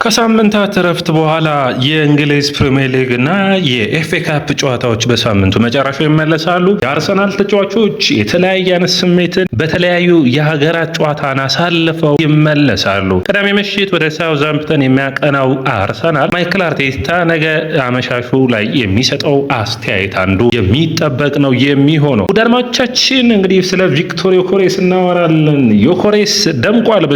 ከሳምንታት እረፍት በኋላ የእንግሊዝ ፕሪሚየር ሊግ እና የኤፍኤ ካፕ ጨዋታዎች በሳምንቱ መጨረሻ ይመለሳሉ። የአርሰናል ተጫዋቾች የተለያየ አይነት ስሜትን በተለያዩ የሀገራት ጨዋታን አሳልፈው ይመለሳሉ። ቅዳሜ ምሽት ወደ ሳውዛምፕተን የሚያቀናው አርሰናል ማይክል አርቴታ ነገ አመሻሹ ላይ የሚሰጠው አስተያየት አንዱ የሚጠበቅ ነው የሚሆነው። ውድ አድማጮቻችን እንግዲህ ስለ ቪክቶር ዮኬሬስ እናወራለን። ዮኬሬስ ደምቋል።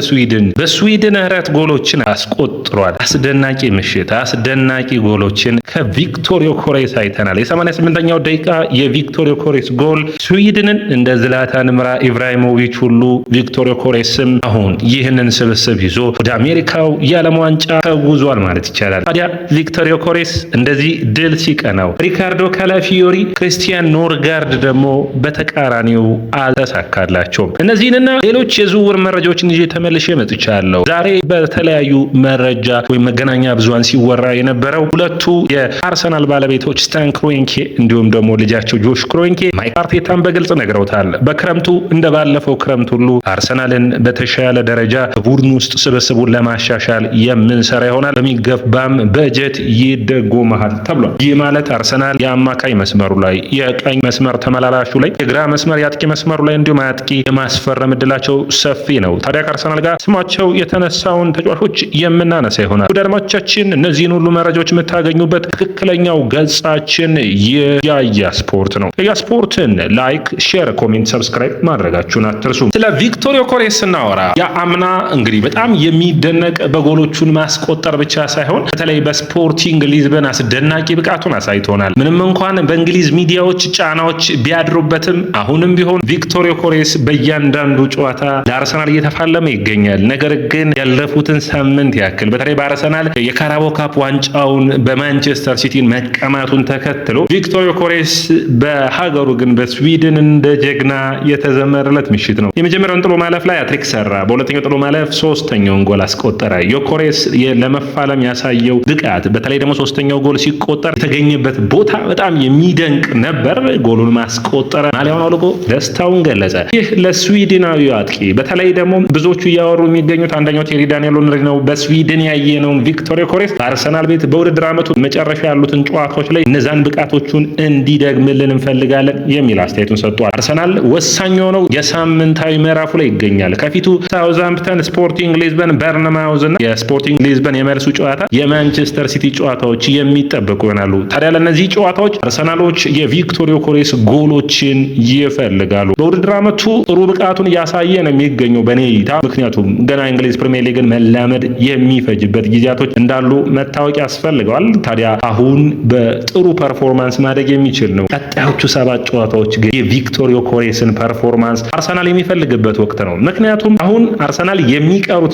በስዊድን 4 ጎሎችን አስቆጥሯል። አስደናቂ ምሽት፣ አስደናቂ ጎሎችን ከቪክቶር ዮኬሬስ አይተናል። የ88ኛው ደቂቃ የቪክቶር ዮኬሬስ ጎል ስዊድንን እንደ ዝላታን ኢብራሂሞቪች ሁሉ ቪክቶር ዮኬሬስም አሁን ይህንን ስብስብ ይዞ ወደ አሜሪካው የዓለም ዋንጫ ተጉዟል ማለት ይቻላል። ታዲያ ቪክቶር ዮኬሬስ እንደዚህ ድል ሲቀናው ሪካርዶ ካላፊዮሪ፣ ክሪስቲያን ኖርጋርድ ደግሞ በተቃራኒው አልተሳካላቸውም። እነዚህንና ሌሎች የዝውውር መረጃዎችን ይዤ ተመልሼ መጥቻለሁ። ዛሬ በተለያዩ መረጃ ወይም መገናኛ ብዙሃን ሲወራ የነበረው ሁለቱ የአርሰናል ባለቤቶች ስታን ክሮንኬ እንዲሁም ደግሞ ልጃቸው ጆሽ ክሮንኬ ማይክል አርቴታን በግልጽ ነግረውታል። በክረምቱ እንደባለፈው ክረምት ሁሉ አርሰናልን በተሻለ ደረጃ ቡድን ውስጥ ስብስቡን ለማሻሻል የምንሰራ ይሆናል፣ በሚገባም በጀት ይደጎማል ተብሏል። ይህ ማለት አርሰናል የአማካይ መስመሩ ላይ፣ የቀኝ መስመር ተመላላሹ ላይ፣ የግራ መስመር የአጥቂ መስመሩ ላይ እንዲሁም አጥቂ የማስፈረም እድላቸው ሰፊ ነው። ታዲያ ከአርሰናል ጋር ስማቸው የተነሳውን ተጫዋቾች የምናነሳ ይሆናል። ወደ አድማጮቻችን እነዚህን ሁሉ መረጃዎች የምታገኙበት ትክክለኛው ገጻችን የያያ ስፖርት ነው። ያያ ስፖርትን ላይክ፣ ሼር፣ ኮሜንት፣ ሰብስክራይብ ማድረጋችሁን አትርሱ። ስለ ቪክቶር ዮኬሬስ ስናወራ የአምና እንግዲህ በጣም የሚደነቅ በጎሎቹን ማስቆጠር ብቻ ሳይሆን በተለይ በስፖርቲንግ ሊዝበን አስደናቂ ብቃቱን አሳይቶናል። ምንም እንኳን በእንግሊዝ ሚዲያዎች ጫናዎች ቢያድሩበትም አሁንም ቢሆን ቪክቶር ዮኬሬስ በእያንዳንዱ ጨዋታ ለአርሰናል እየተፋለመ ይገኛል። ነገር ግን ያለፉትን ሳምንት ያክል በተለይ በአርሰናል የካራቦ ካፕ ዋንጫውን በማንቸስተር ሲቲን መቀማቱን ተከትሎ ቪክቶር ዮኬሬስ በሀገሩ ግን በስዊድን እንደ ጀግና የተዘመረለት ምሽት ነው። የመጀመሪያውን ጥሎ ማለፍ ላይ አትሪክ ሰራ። በሁለተኛው ጥሎ ማለፍ ሶስተኛውን ጎል አስቆጠረ። ዮኬሬስ ለመፋለም ያሳየው ብቃት በተለይ ደግሞ ሶስተኛው ጎል ሲቆጠር የተገኘበት ቦታ በጣም የሚደንቅ ነበር። ጎሉን ማስቆጠረ፣ ማሊያውን አውልቆ ደስታውን ገለጸ። ይህ ለስዊድናዊ አጥቂ በተለይ ደግሞ ብዙዎቹ እያወሩ የሚገኙት አንደኛው ቴሪ ዳንኤል ኦንሪ ነው። በስዊድን ያየነውን ቪክቶር ዮኬሬስ በአርሰናል ቤት በውድድር ዓመቱ መጨረሻ ያሉትን ጨዋታዎች ላይ እነዛን ብቃቶቹን እንዲደግምልን እንፈልጋለን የሚል አስተያየቱን ሰጥቷል። አርሰናል ወሳኝ የሆነው የሳምንታዊ ምዕራፉ ላይ ይገኛል። ከፊቱ ሳውዛምፕተን፣ ስፖርቲንግ ሊዝበን፣ በርንማውዝ እና የስፖርቲንግ ሊዝበን የመልሱ ጨዋታ የማንቸስተር ሲቲ ጨዋታዎች የሚጠበቁ ይሆናሉ። ታዲያ ለእነዚህ ጨዋታዎች አርሰናሎች የቪክቶር ዮኬሬስ ጎሎችን ይፈልጋሉ። በውድድር ዓመቱ ጥሩ ብቃቱን እያሳየ ነው የሚገኘው በኔ እይታ። ምክንያቱም ገና እንግሊዝ ፕሪሚየር ሊግን መላመድ የሚፈጅበት ጊዜያቶች እንዳሉ መታወቅ ያስፈልገዋል። ታዲያ አሁን በጥሩ ፐርፎርማንስ ማደግ የሚችል ነው። ቀጣዮቹ 7 ጨዋታዎች ግን የቪክቶር ዮኬሬስን ፐርፎርማንስ አርሰናል የሚፈልግበት ወቅት ነው። ምክንያቱም አሁን አርሰናል የሚቀሩት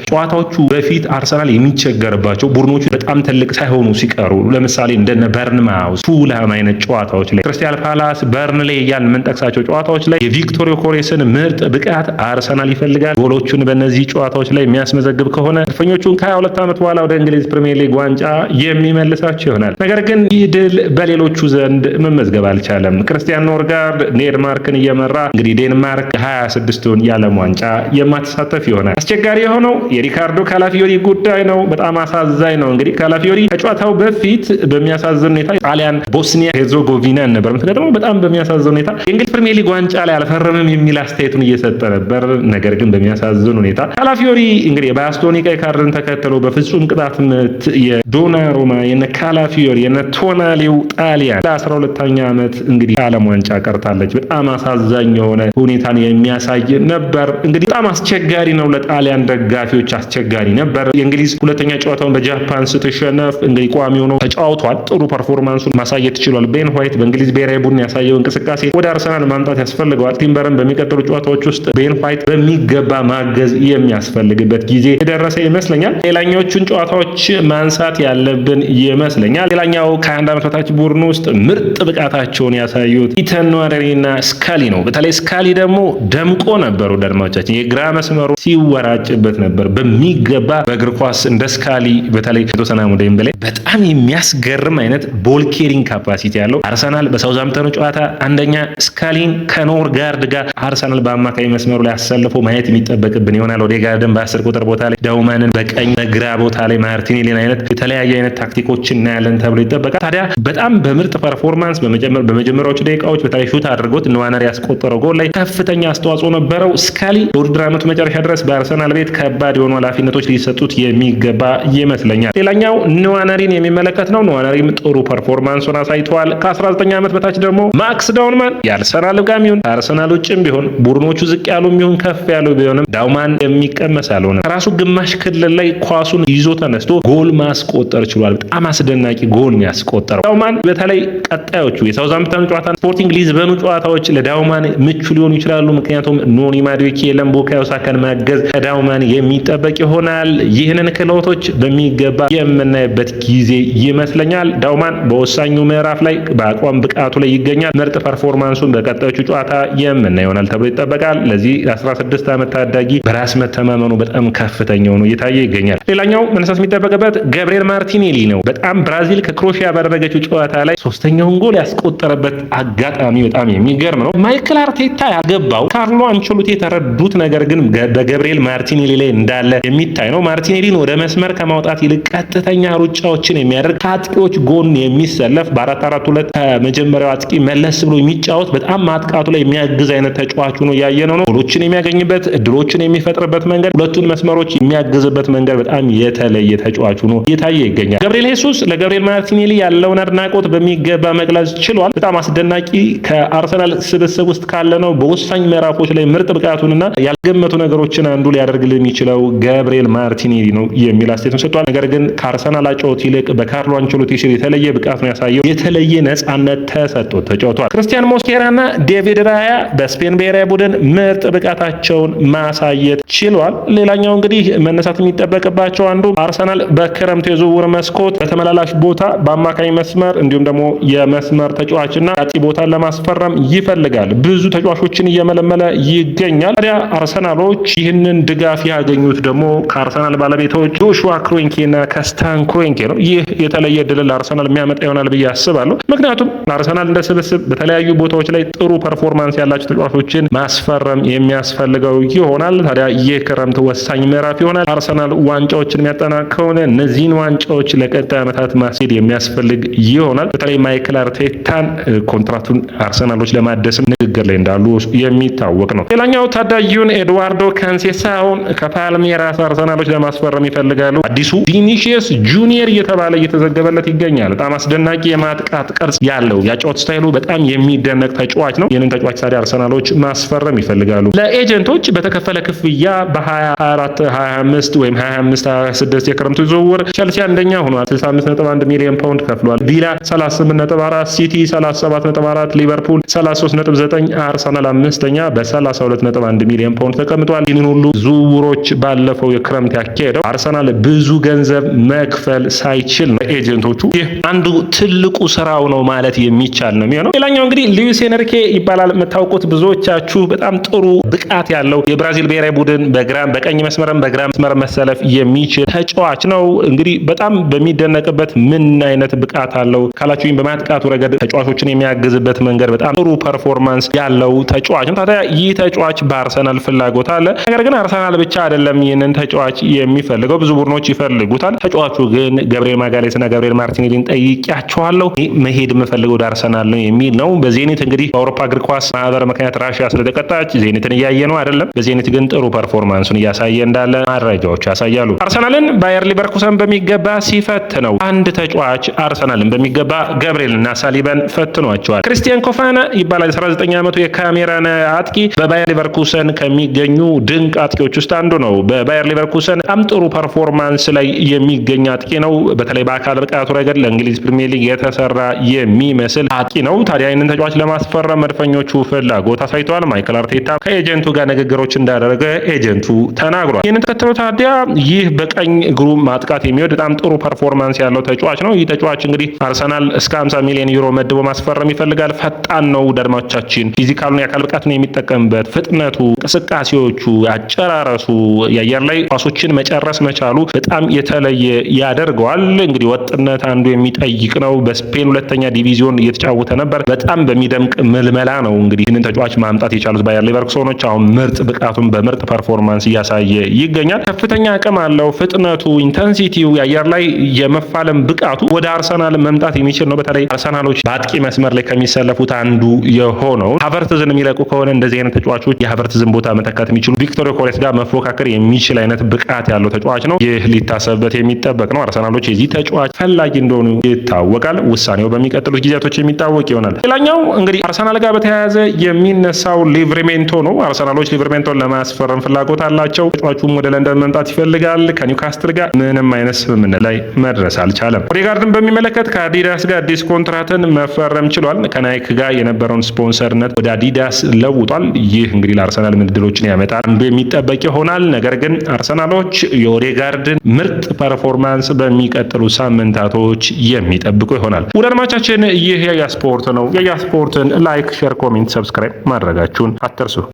ጨዋታዎቹ በፊት አርሰናል የሚቸገርባቸው ቡድኖቹ በጣም ትልቅ ሳይሆኑ ሲቀሩ፣ ለምሳሌ እንደነ በርንማውዝ፣ ፉልሃም አይነት ጨዋታዎች ላይ፣ ክሪስታል ፓላስ፣ በርንሌ እያልን የምንጠቅሳቸው ጨዋታዎች ላይ የቪክቶር ዮኬሬስን ምርጥ ብቃት አርሰናል ይፈልጋል። ጎሎቹን በእነዚህ ጨዋታዎች ላይ የሚያስመዘግብ ከሆነ መድፈኞቹን ከ22 ዓመት በኋላ ወደ እንግሊዝ ፕሪሚየር ሊግ ዋንጫ የሚመልሳቸው ይሆናል። ነገር ግን ይህ ድል በሌሎቹ ዘንድ መመዝገብ አልቻለም። ክሪስቲያን ኖርጋርድ ዴንማርክን እየመራ እንግዲህ ዴንማርክ 26ቱን የዓለም ዋንጫ የማትሳተፍ ይሆናል። አስቸጋሪ የሆነው የሪካርዶ ካላፊዮሪ ጉዳይ ነው። በጣም አሳዛኝ ነው። እንግዲህ ካላፊዮሪ ከጨዋታው በፊት በሚያሳዝን ሁኔታ ጣሊያን ቦስኒያ ሄርዞጎቪናን ነበር ደግሞ በጣም በሚያሳዝን ሁኔታ የእንግሊዝ ፕሪሚየር ሊግ ዋንጫ ላይ አልፈረምም የሚል አስተያየቱን እየሰጠ ነበር። ነገር ግን በሚያሳዝን ሁኔታ ካላፊዮሪ እንግዲህ በአስቶኒ ቀይ ካርድን ተከትሎ በፍጹም ቅጣት ምት የዶናሩማ የነ ካላፊዮሪ የነ ቶናሊው ጣሊያን ለ12ኛ ዓመት እንግዲህ የዓለም ዋንጫ ቀርታለች። በጣም አሳዛኝ የሆነ ሁኔታን የሚያሳይ ነበር። እንግዲህ በጣም አስቸጋሪ ነው ለጣሊያን ደጋፊዎች፣ አስቸጋሪ ነበር። የእንግሊዝ ሁለተኛ ጨዋታውን በጃፓን ስትሸነፍ እንግዲህ ቋሚ ሆኖ ተጫውቷል። ጥሩ ፐርፎርማንሱን ማሳየት ችሏል። ቤን ዋይት በእንግሊዝ ብሔራዊ ቡድን ያሳየው እንቅስቃሴ ወደ አርሰናል ማምጣት ያስፈልገዋል። ቲምበርን በሚቀጥሉ ጨዋታዎች ውስጥ ቤን ዋይት በሚገባ ማገዝ የሚያስፈልግበት ጊዜ የደረሰ ይመስለኛል። ሌላኛዎቹን ጨዋታዎች ማንሳት ያለብን ይመስለኛል። ሌላኛው ከ21 ዓመት በታች ቡድን ውስጥ ምርጥ ብቃታቸውን ያሳዩት ኢተን ንዋነሪና ስካሊ ነው። በተለይ ስካሊ ደግሞ ደምቆ ነበር። ወደ አድማጮቻችን የግራ መስመሩ ሲወራጭበት ነበር በሚገባ። በእግር ኳስ እንደ ስካሊ በተለይ ቶተንሃም ዴምቤሌ በጣም የሚያስገርም አይነት ቦል ኬሪንግ ካፓሲቲ ያለው አርሰናል በሳውዛምፕተኑ ጨዋታ አንደኛ ስካሊን ከኖርጋርድ ጋር አርሰናል በአማካይ መስመሩ ላይ አሰልፎ ማየት የሚጠበቅብን ይሆናል። ኦዴጋርድን በ10 ቁጥር ቦታ ላይ ዳውማንን በቀኝ በቀኝ በግራ ቦታ ላይ ማርቲኔሊን አይነት የተለያየ አይነት ታክቲኮችን እናያለን ተብሎ ይጠበቃል። ታዲያ በጣም በምርጥ ፐርፎርማንስ በመጀመሪያዎቹ ደቂቃዎች በተለይ ሹት አድርጎት ንዋነሪ ያስቆጠረው ጎል ላይ ከፍተኛ አስተዋጽኦ ነበረው። ስካሊ በውድድር ዓመቱ መጨረሻ ድረስ በአርሰናል ቤት ከባድ የሆኑ ኃላፊነቶች ሊሰጡት የሚገባ ይመስለኛል። ሌላኛው ንዋነሪን የሚመለከት ነው። ንዋነሪም ጥሩ ፐርፎርማንሱን አሳይተዋል። ከ19 ዓመት በታች ደግሞ ማክስ ዳውማን የአርሰናል ጋም ይሁን አርሰናል ውጭም ቢሆን ቡድኖቹ ዝቅ ያሉ የሚሆን ከፍ ያሉ ቢሆንም ዳውማን የሚቀመስ አልሆነም። ከራሱ ግማሽ ክልል ላይ ኳሱን ይዞ ተነስቶ ጎል ማስቆጠር ችሏል። በጣም አስደናቂ ጎል ነው ያስቆጠረው ዳውማን። በተለይ ቀጣዮቹ የሳውዛምፕተን ጨዋታ፣ ስፖርቲንግ ሊዝበኑ ጨዋታዎች ለዳውማን ምቹ ሊሆኑ ይችላሉ። ምክንያቱም ኖኒ ማዱዌኬ የለም፣ ቡካዮ ሳካን ማገዝ ከዳውማን የሚጠበቅ ይሆናል። ይህንን ክህሎቶች በሚገባ የምናይበት ጊዜ ይመስለኛል። ዳውማን በወሳኙ ምዕራፍ ላይ በአቋም ብቃቱ ላይ ይገኛል። ምርጥ ፐርፎርማንሱን በቀጣዮቹ ጨዋታ የምናይ ይሆናል ተብሎ ይጠበቃል። ለዚህ 16 ዓመት ታዳጊ በራስ መተማመኑ በጣም ከፍተኛው ነው እየታየ ይገኛል። ሌላኛው መነሳት የሚጠበቅበት ገብርኤል ማርቲኔሊ ነው። በጣም ብራዚል ከክሮሺያ ባደረገችው ጨዋታ ላይ ሶስተኛውን ጎል ያስቆጠረበት አጋጣሚ በጣም የሚገርም ነው። ማይክል አርቴታ ያገባው ካርሎ አንቸሎቲ የተረዱት ነገር ግን በገብርኤል ማርቲኔሊ ላይ እንዳለ የሚታይ ነው። ማርቲኔሊን ወደ መስመር ከማውጣት ይልቅ ቀጥተኛ ሩጫዎችን የሚያደርግ ከአጥቂዎች ጎን የሚሰለፍ በ4-4-2 ከመጀመሪያው አጥቂ መለስ ብሎ የሚጫወት በጣም ማጥቃቱ ላይ የሚያግዝ አይነት ተጫዋች ሆኖ ያየነው ነው። ጎሎችን የሚያገኝበት እድሎችን የሚፈጥርበት መንገድ፣ ሁለቱን መስመሮች የሚያግዝበት መንገድ በጣም የተለየ ተጫዋች ሆኖ እየታየ ይገኛል። ገብርኤል ሄሱስ ለገብርኤል ማርቲኔሊ ያለውን አድናቆት በሚገባ መግለጽ ችሏል። በጣም አስደናቂ ከአርሰናል ስብስብ ውስጥ ካለ ነው በወሳኝ ምዕራፎች ላይ ምርጥ ብቃቱንና ያልገመቱ ነገሮችን አንዱ ሊያደርግልን የሚችለው ገብርኤል ማርቲኔሊ ነው የሚል አስተያየት ሰጥቷል። ነገር ግን ከአርሰናል አጨዋወት ይልቅ በካርሎ አንቸሎቲ ስር የተለየ ብቃት ነው ያሳየው። የተለየ ነጻነት ተሰጥቶት ተጫውቷል። ክርስቲያን ሞስኬራና ዴቪድ ራያ በስፔን ብሔራዊ ቡድን ምርጥ ብቃታቸውን ማሳየት ችሏል። ሌላኛው እንግዲህ መነሳት የሚጠበቅባቸው አንዱ አርሰናል በክረምት የዝውውር መስኮት በተመላላሽ ቦታ በአማካኝ መስመር እንዲሁም ደግሞ የመስመር ተጫዋችና አጥቂ ቦታን ለማስፈረም ይፈልጋል። ብዙ ተጫዋቾችን እየመለመለ ይገኛል። ታዲያ አርሰናሎች ይህንን ድጋፍ ያገኙት ደግሞ ከአርሰናል ባለቤቶች ጆሹዋ ክሮንኬና ከስታን ክሮንኬ ነው። ይህ የተለየ ድል ለአርሰናል የሚያመጣ ይሆናል ብዬ አስባለሁ። ምክንያቱም አርሰናል እንደ ስብስብ በተለያዩ ቦታዎች ላይ ጥሩ ፐርፎርማንስ ያላቸው ተጫዋቾችን ማስፈረም የሚያስፈልገው ይሆናል። ታዲያ ይህ ክረምት ወሳኝ ምዕራፍ ይሆናል። አርሰናል ዋንጫዎችን የሚያጠናቅ ከሆነ እነዚህን ዋንጫዎች ለቀጣይ ዓመታት ማስሄድ የሚያስፈልግ ይሆናል። በተለይ ማይክል አርቴታን ኮንትራቱን አርሰናሎች ለማደስም ንግግር ላይ እንዳሉ የሚታወቅ ነው። ሌላኛው ታዳጊውን ኤድዋርዶ ካንሴሳውን ከፓልሜራስ አርሰናሎች ለማስፈረም ይፈልጋሉ። አዲሱ ቪኒሺየስ ጁኒየር እየተባለ እየተዘገበለት ይገኛል። በጣም አስደናቂ የማጥቃት ቅርጽ ያለው የአጨዋወት ስታይሉ በጣም የሚደነቅ ተጫዋች ነው። ይህንን ተጫዋች ታዲያ አርሰናሎች ማስፈረም ይፈልጋሉ። ለኤጀንቶች በተከፈለ ክፍያ በ2024 25 ወይም 25 26 የክረምቱ ዝውውር ቸልሲ አንደኛ ሆኗል። 65.1 ሚሊዮን ፓውንድ ከፍሏል። ቪላ 38.4፣ ሲቲ 37.4፣ ሊቨርፑል 33.9፣ አርሰናል አምስተኛ በ32.1 ሚሊዮን ፓውንድ ተቀምጧል። ይህንን ሁሉ ዝውውሮች ባለፈው የክረምት ያካሄደው አርሰናል ብዙ ገንዘብ መክፈል ሳይችል ነው ኤጀንቶቹ። ይህ አንዱ ትልቁ ስራው ነው ማለት የሚቻል ነው የሚሆነው። ሌላኛው እንግዲህ ሉዊስ ኤንሪኬ ይባላል። የምታውቁት ብዙዎቻችሁ በጣም ጥሩ ብቃት ያለው የብራዚል ብሔራዊ ቡድን በቀኝ መስመርም በግራ መስመር መሰለፍ የሚችል ተጫዋች ነው። እንግዲህ በጣም በሚደነቅበት ምን አይነት ብቃት አለው ካላችሁኝ በማጥቃቱ ረገድ ተጫዋቾችን የሚያግዝበት መንገድ በጣም ጥሩ ፐርፎርማንስ ያለው ተጫዋች ነው። ታዲያ ይህ ተጫዋች በአርሰናል ፍላጎት አለ። ነገር ግን አርሰናል ብቻ አይደለም ይህንን ተጫዋች የሚፈልገው፣ ብዙ ቡድኖች ይፈልጉታል። ተጫዋቹ ግን ገብርኤል ማጋሌስና ገብርኤል ማርቲኔሊን ጠይቄያቸዋለሁ፣ መሄድ የምፈልገው ወደ አርሰናል ነው የሚል ነው። በዜኒት እንግዲህ በአውሮፓ እግር ኳስ ማህበር ምክንያት ራሽያ ስለተቀጣች ዜኒትን እያየ ነው አይደለም። በዜኒት ግን ጥሩ ፐርፎርማንሱን እያሳየ እንዳለ መረጃዎች ያሳያሉ። አርሰናልን ባየር ሊቨርኩሰን በሚገባ ሲፈት ነው አንድ ተጫዋች አርሰናልን በሚገባ ገብርኤልና ሳሊባን ፈትኗቸዋል። ክሪስቲያን ኮፋና ይባላል። 19 ዓመቱ የካሜራን አጥቂ በባየር ሊቨርኩሰን ከሚገኙ ድንቅ አጥቂዎች ውስጥ አንዱ ነው። በባየር ሊቨርኩሰን በጣም ጥሩ ፐርፎርማንስ ላይ የሚገኝ አጥቂ ነው። በተለይ በአካል ብቃቱ ረገድ ለእንግሊዝ ፕሪሚየር ሊግ የተሰራ የሚመስል አጥቂ ነው። ታዲያ ይህንን ተጫዋች ለማስፈረም መድፈኞቹ ፍላጎት አሳይተዋል። ማይክል አርቴታ ከኤጀንቱ ጋር ንግግሮች እንዳደረገ ኤጀንቱ ተናግሯል። ይህንን ተከትሎ ታዲያ ይህ በቀኝ እግሩ ማጥቃት የሚወድ በጣም ጥሩ ፐርፎርማንስ ያለው ተጫዋች ነው። ይህ ተጫዋች እንግዲህ አርሰናል እስከ 50 ሚሊዮን ዩሮ መድቦ ማስፈረም ይፈልጋል። ፈጣን ነው። ደርማቻችን ፊዚካሉን የአካል ብቃቱን የሚጠቀምበት ፍጥነቱ፣ እንቅስቃሴዎቹ፣ አጨራረሱ፣ የአየር ላይ ኳሶችን መጨረስ መቻሉ በጣም የተለየ ያደርገዋል። እንግዲህ ወጥነት አንዱ የሚጠይቅ ነው። በስፔን ሁለተኛ ዲቪዚዮን እየተጫወተ ነበር። በጣም በሚደምቅ ምልመላ ነው እንግዲህ ይህንን ተጫዋች ማምጣት የቻሉት ባየር ሊቨርኩሰኖች። አሁን ምርጥ ብቃቱን በምርጥ ፐርፎርማንስ እያሳየ ይገኛል። ከፍተኛ አቅም አቅም አለው። ፍጥነቱ፣ ኢንተንሲቲው፣ የአየር ላይ የመፋለም ብቃቱ ወደ አርሰናል መምጣት የሚችል ነው። በተለይ አርሰናሎች በአጥቂ መስመር ላይ ከሚሰለፉት አንዱ የሆነው ሃቨርትዝን የሚለቁ ከሆነ እንደዚህ አይነት ተጫዋቾች የሃቨርትዝን ቦታ መተካት የሚችሉ ቪክቶር ዮኬሬስ ጋር መፎካከር የሚችል አይነት ብቃት ያለው ተጫዋች ነው። ይህ ሊታሰብበት የሚጠበቅ ነው። አርሰናሎች የዚህ ተጫዋች ፈላጊ እንደሆኑ ይታወቃል። ውሳኔው በሚቀጥሉት ጊዜያቶች የሚታወቅ ይሆናል። ሌላኛው እንግዲህ አርሰናል ጋር በተያያዘ የሚነሳው ሊቨርሜንቶ ነው። አርሰናሎች ሊቨርሜንቶን ለማስፈረም ፍላጎት አላቸው። ተጫዋቹም ወደ ለንደን መምጣት ይፈልጋል። ከኒውካስትል ጋር ምንም አይነት ስምምነት ላይ መድረስ አልቻለም። ኦዴጋርድን በሚመለከት ከአዲዳስ ጋር አዲስ ኮንትራትን መፈረም ችሏል። ከናይክ ጋር የነበረውን ስፖንሰርነት ወደ አዲዳስ ለውጧል። ይህ እንግዲህ ለአርሰናል ምድሎችን ያመጣል አንዱ የሚጠበቅ ይሆናል። ነገር ግን አርሰናሎች የኦዴጋርድን ምርጥ ፐርፎርማንስ በሚቀጥሉ ሳምንታቶች የሚጠብቁ ይሆናል። ውድ አድማጮቻችን ይህ የያ ስፖርት ነው። የያ ስፖርትን ላይክ፣ ሼር፣ ኮሜንት፣ ሰብስክራይብ ማድረጋችሁን አትርሱ።